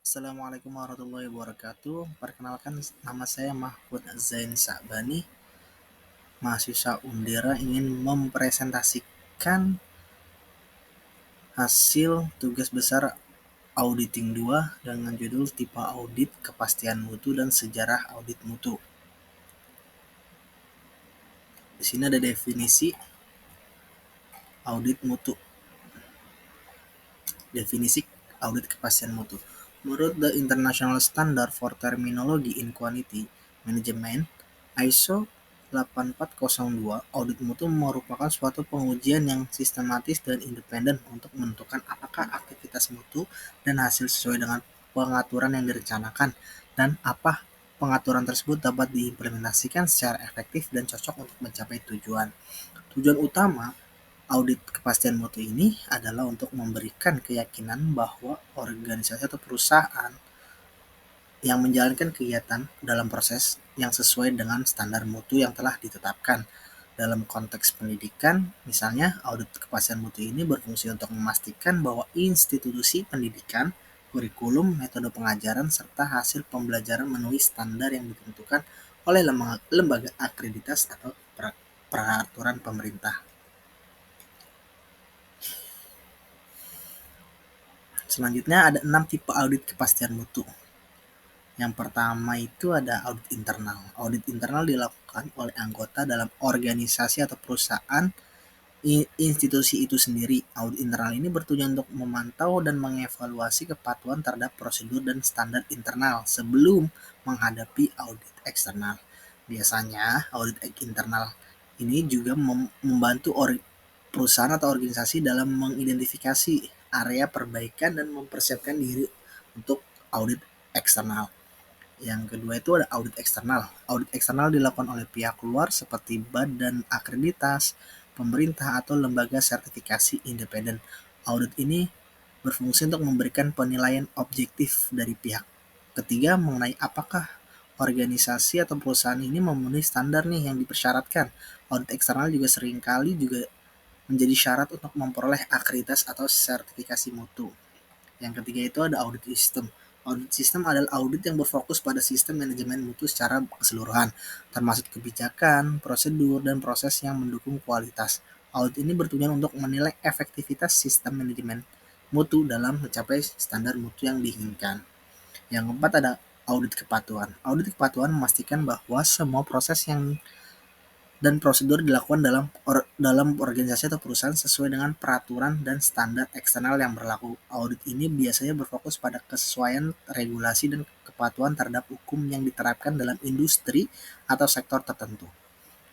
Assalamualaikum warahmatullahi wabarakatuh. Perkenalkan, nama saya Mahfud Zain Sa'bani, mahasiswa Undira, ingin mempresentasikan hasil tugas besar Auditing 2 dengan judul Tipe Audit, Kepastian Mutu, dan Sejarah Audit Mutu. Di sini ada definisi audit mutu. Definisi audit kepastian mutu. Menurut the International Standard for Terminology in Quality Management (ISO 8402), audit mutu merupakan suatu pengujian yang sistematis dan independen untuk menentukan apakah aktivitas mutu dan hasil sesuai dengan pengaturan yang direncanakan, dan apa pengaturan tersebut dapat diimplementasikan secara efektif dan cocok untuk mencapai tujuan. Tujuan utama audit kepastian mutu ini adalah untuk memberikan keyakinan bahwa organisasi atau perusahaan yang menjalankan kegiatan dalam proses yang sesuai dengan standar mutu yang telah ditetapkan. Dalam konteks pendidikan, misalnya, audit kepastian mutu ini berfungsi untuk memastikan bahwa institusi pendidikan, kurikulum, metode pengajaran, serta hasil pembelajaran memenuhi standar yang ditentukan oleh lembaga akreditas atau peraturan pemerintah. Selanjutnya ada 6 tipe audit kepastian mutu. Yang pertama itu ada audit internal. Audit internal dilakukan oleh anggota dalam organisasi atau perusahaan institusi itu sendiri. Audit internal ini bertujuan untuk memantau dan mengevaluasi kepatuhan terhadap prosedur dan standar internal sebelum menghadapi audit eksternal. Biasanya audit internal ini juga membantu perusahaan atau organisasi dalam mengidentifikasi area perbaikan dan mempersiapkan diri untuk audit eksternal. Yang kedua itu ada audit eksternal. Audit eksternal dilakukan oleh pihak luar seperti badan akreditas, pemerintah, atau lembaga sertifikasi independen. Audit ini berfungsi untuk memberikan penilaian objektif dari pihak ketiga mengenai apakah organisasi atau perusahaan ini memenuhi standar nih yang dipersyaratkan. Audit eksternal juga seringkali juga menjadi syarat untuk memperoleh akreditas atau sertifikasi mutu. Yang ketiga itu ada audit sistem. Audit sistem adalah audit yang berfokus pada sistem manajemen mutu secara keseluruhan, termasuk kebijakan, prosedur, dan proses yang mendukung kualitas. Audit ini bertujuan untuk menilai efektivitas sistem manajemen mutu dalam mencapai standar mutu yang diinginkan. Yang keempat ada audit kepatuhan. Audit kepatuhan memastikan bahwa semua proses dan prosedur dilakukan dalam organisasi atau perusahaan sesuai dengan peraturan dan standar eksternal yang berlaku. Audit ini biasanya berfokus pada kesesuaian regulasi dan kepatuhan terhadap hukum yang diterapkan dalam industri atau sektor tertentu.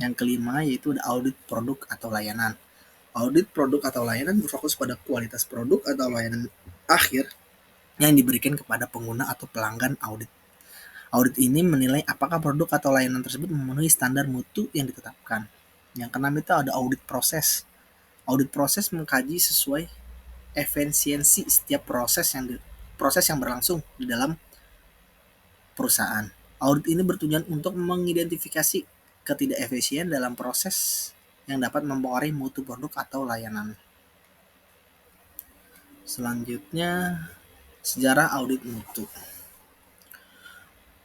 Yang kelima yaitu ada audit produk atau layanan. Audit produk atau layanan berfokus pada kualitas produk atau layanan akhir yang diberikan kepada pengguna atau pelanggan audit. Audit ini menilai apakah produk atau layanan tersebut memenuhi standar mutu yang ditetapkan. Yang keenam itu ada audit proses. Audit proses mengkaji sesuai efisiensi setiap proses yang berlangsung di dalam perusahaan. Audit ini bertujuan untuk mengidentifikasi ketidakefisien dalam proses yang dapat mempengaruhi mutu produk atau layanan. Selanjutnya, sejarah audit mutu.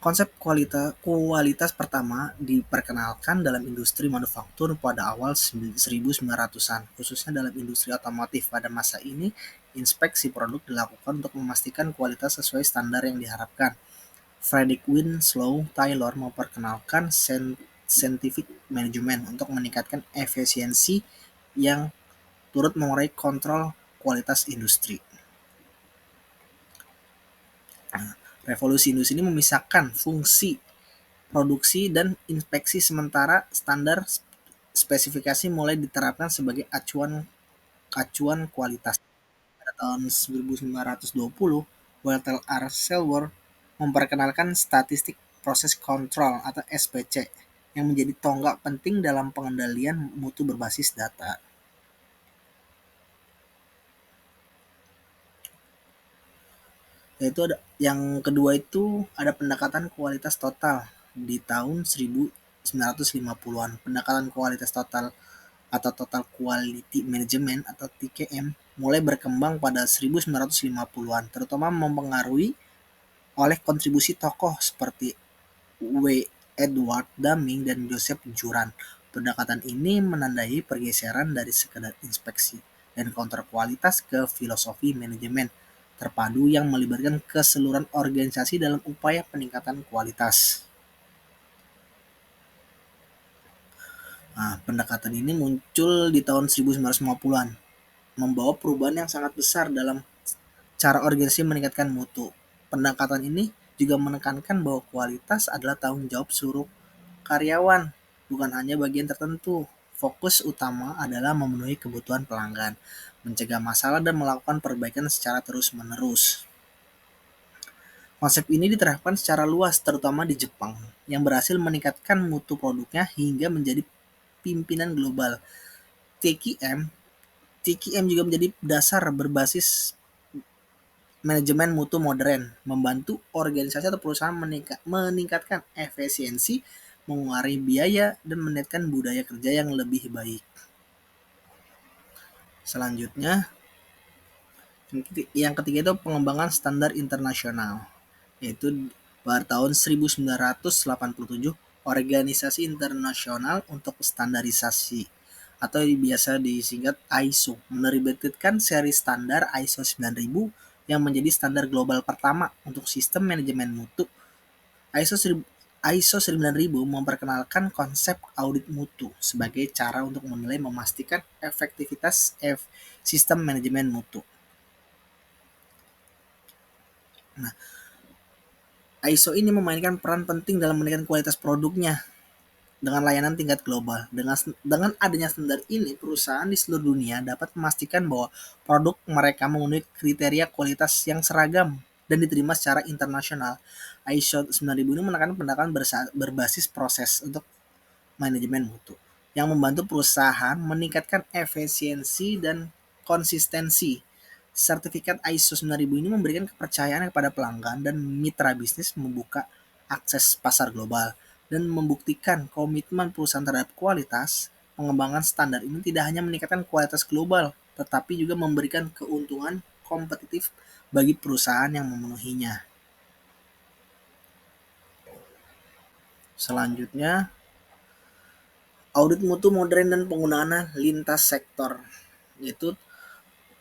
Konsep kualitas pertama diperkenalkan dalam industri manufaktur pada awal 1900-an, khususnya dalam industri otomotif. Pada masa ini, inspeksi produk dilakukan untuk memastikan kualitas sesuai standar yang diharapkan. Frederick Winslow Taylor memperkenalkan scientific management untuk meningkatkan efisiensi yang turut mengurangi kontrol kualitas industri. Revolusi industri ini memisahkan fungsi produksi dan inspeksi, sementara standar spesifikasi mulai diterapkan sebagai acuan kualitas. Pada tahun 1920, Walter R. Silver memperkenalkan statistik proses kontrol atau SPC yang menjadi tonggak penting dalam pengendalian mutu berbasis data. Yaitu ada yang kedua itu ada pendekatan kualitas total di tahun 1950-an. Pendekatan kualitas total atau Total Quality Management atau TQM mulai berkembang pada 1950-an, terutama mempengaruhi oleh kontribusi tokoh seperti W. Edward Deming dan Joseph Juran. Pendekatan ini menandai pergeseran dari sekedar inspeksi dan kontrol kualitas ke filosofi manajemen terpadu yang melibatkan keseluruhan organisasi dalam upaya peningkatan kualitas. Nah, pendekatan ini muncul di tahun 1950-an, membawa perubahan yang sangat besar dalam cara organisasi meningkatkan mutu. Pendekatan ini juga menekankan bahwa kualitas adalah tanggung jawab seluruh karyawan, bukan hanya bagian tertentu. Fokus utama adalah memenuhi kebutuhan pelanggan, mencegah masalah dan melakukan perbaikan secara terus-menerus. Konsep ini diterapkan secara luas terutama di Jepang, yang berhasil meningkatkan mutu produknya hingga menjadi pimpinan global. TQM TQM juga menjadi dasar berbasis manajemen mutu modern, membantu organisasi atau perusahaan meningkatkan efisiensi, mengurangi biaya, dan meningkatkan budaya kerja yang lebih baik. Selanjutnya, yang ketiga itu pengembangan standar internasional, yaitu pada tahun 1987 Organisasi Internasional untuk Standarisasi atau biasa disingkat ISO menerbitkan seri standar ISO 9000 yang menjadi standar global pertama untuk sistem manajemen mutu. ISO 9000 memperkenalkan konsep audit mutu sebagai cara untuk menilai memastikan efektivitas sistem manajemen mutu. Nah, ISO ini memainkan peran penting dalam meningkatkan kualitas produknya dengan layanan tingkat global. Dengan adanya standar ini, perusahaan di seluruh dunia dapat memastikan bahwa produk mereka memenuhi kriteria kualitas yang seragam dan diterima secara internasional. ISO 9000 ini menekankan pendekatan berbasis proses untuk manajemen mutu yang membantu perusahaan meningkatkan efisiensi dan konsistensi. Sertifikat ISO 9000 ini memberikan kepercayaan kepada pelanggan dan mitra bisnis, membuka akses pasar global, dan membuktikan komitmen perusahaan terhadap kualitas. Pengembangan standar ini tidak hanya meningkatkan kualitas global, tetapi juga memberikan keuntungan kompetitif bagi perusahaan yang memenuhinya. Selanjutnya, audit mutu modern dan penggunaannya lintas sektor, yaitu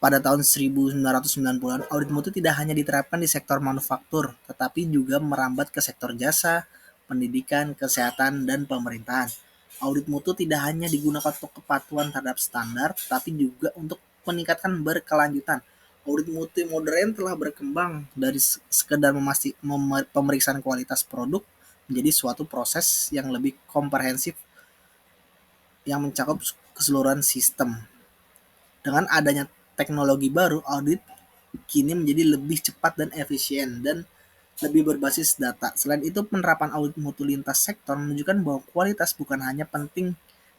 pada tahun 1990-an, audit mutu tidak hanya diterapkan di sektor manufaktur, tetapi juga merambat ke sektor jasa, pendidikan, kesehatan, dan pemerintahan. Audit mutu tidak hanya digunakan untuk kepatuhan terhadap standar, tetapi juga untuk meningkatkan berkelanjutan. Audit mutu modern telah berkembang dari sekedar pemeriksaan kualitas produk menjadi suatu proses yang lebih komprehensif yang mencakup keseluruhan sistem. Dengan adanya teknologi baru, audit kini menjadi lebih cepat dan efisien dan lebih berbasis data. Selain itu, penerapan audit mutu lintas sektor menunjukkan bahwa kualitas bukan hanya penting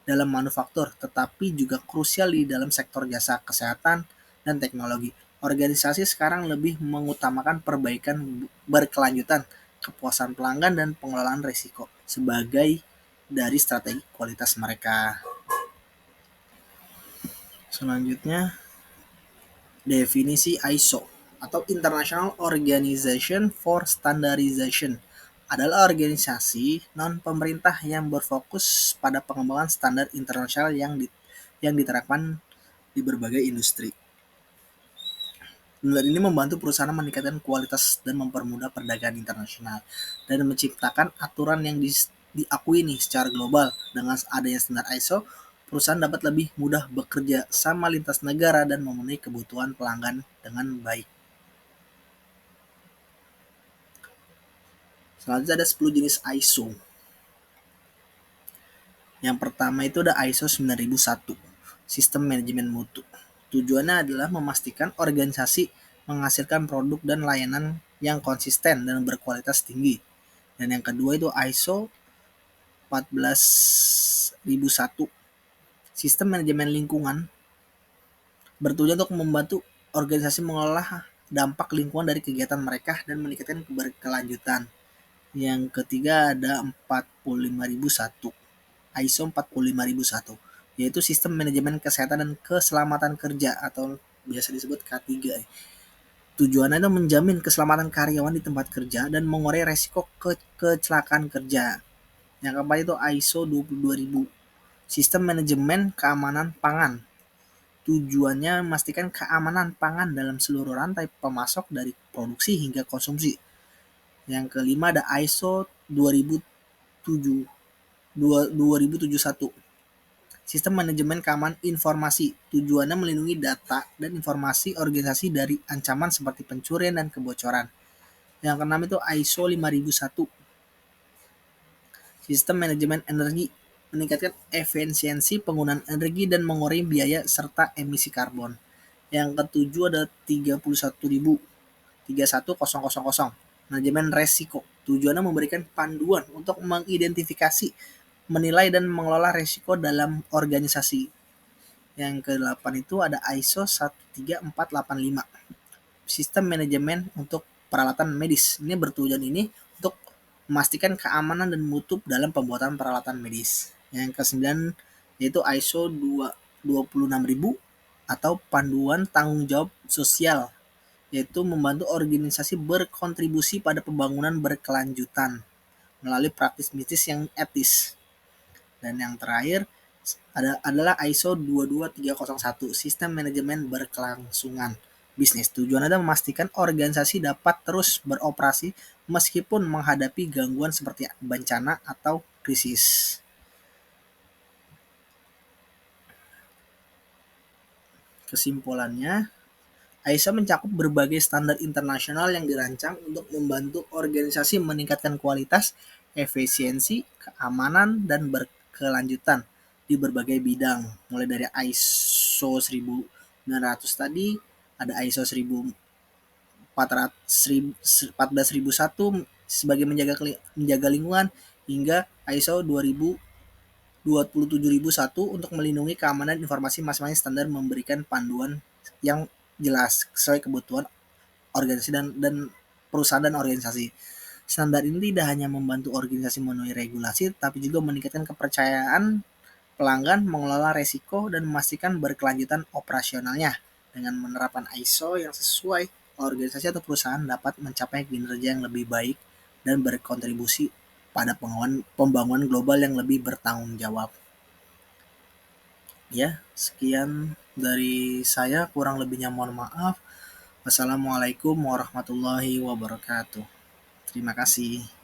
dalam manufaktur, tetapi juga krusial di dalam sektor jasa, kesehatan, dan teknologi. Organisasi sekarang lebih mengutamakan perbaikan berkelanjutan, kepuasan pelanggan, dan pengelolaan risiko sebagai dari strategi kualitas mereka. Selanjutnya, definisi ISO atau International Organization for Standardization adalah organisasi non-pemerintah yang berfokus pada pengembangan standar internasional yang diterapkan di berbagai industri. Standar ini membantu perusahaan meningkatkan kualitas dan mempermudah perdagangan internasional dan menciptakan aturan yang diakui secara global. Dengan adanya standar ISO, perusahaan dapat lebih mudah bekerja sama lintas negara dan memenuhi kebutuhan pelanggan dengan baik. Selanjutnya ada 10 jenis ISO. Yang pertama itu ada ISO 9001, Sistem Manajemen Mutu. Tujuannya adalah memastikan organisasi menghasilkan produk dan layanan yang konsisten dan berkualitas tinggi. Dan yang kedua itu ISO 14001, Sistem Manajemen Lingkungan, bertujuan untuk membantu organisasi mengolah dampak lingkungan dari kegiatan mereka dan meningkatkan keberkelanjutan. Yang ketiga ada 45001, ISO 45001, yaitu Sistem Manajemen Kesehatan dan Keselamatan Kerja atau biasa disebut K3. Tujuannya itu menjamin keselamatan karyawan di tempat kerja dan mengurangi resiko kecelakaan kerja. Yang keempat itu ISO 22000, Sistem Manajemen Keamanan Pangan. Tujuannya memastikan keamanan pangan dalam seluruh rantai pemasok dari produksi hingga konsumsi. Yang kelima ada ISO 2007 2071, Sistem Manajemen Keamanan Informasi. Tujuannya melindungi data dan informasi organisasi dari ancaman seperti pencurian dan kebocoran. Yang keenam itu ISO 5001, Sistem Manajemen Energi, meningkatkan efisiensi penggunaan energi dan mengurangi biaya serta emisi karbon. Yang ketujuh ada 31000, manajemen resiko. Tujuannya memberikan panduan untuk mengidentifikasi, menilai dan mengelola resiko dalam organisasi. Yang ke-8 itu ada ISO 13485, Sistem Manajemen untuk Peralatan Medis. Ini bertujuan ini untuk memastikan keamanan dan mutu dalam pembuatan peralatan medis. Yang ke-9 yaitu ISO 26000 atau Panduan Tanggung Jawab Sosial, yaitu membantu organisasi berkontribusi pada pembangunan berkelanjutan melalui praktis bisnis yang etis. Dan yang terakhir adalah ISO 22301, Sistem Manajemen Berkelangsungan Bisnis. Tujuannya adalah memastikan organisasi dapat terus beroperasi meskipun menghadapi gangguan seperti bencana atau krisis. Kesimpulannya, ISO mencakup berbagai standar internasional yang dirancang untuk membantu organisasi meningkatkan kualitas, efisiensi, keamanan, dan berkelanjutan di berbagai bidang. Mulai dari ISO 1900 tadi, ada ISO 14001 sebagai menjaga lingkungan, hingga ISO 27001 untuk melindungi keamanan informasi. Masing-masing standar memberikan panduan yang jelas sesuai kebutuhan organisasi dan perusahaan dan organisasi. Standar ini tidak hanya membantu organisasi memenuhi regulasi, tapi juga meningkatkan kepercayaan pelanggan, mengelola resiko, dan memastikan berkelanjutan operasionalnya. Dengan menerapkan ISO yang sesuai, organisasi atau perusahaan dapat mencapai kinerja yang lebih baik dan berkontribusi pada pembangunan global yang lebih bertanggung jawab. Ya, sekian dari saya, kurang lebihnya mohon maaf. Wassalamualaikum warahmatullahi wabarakatuh. Terima kasih.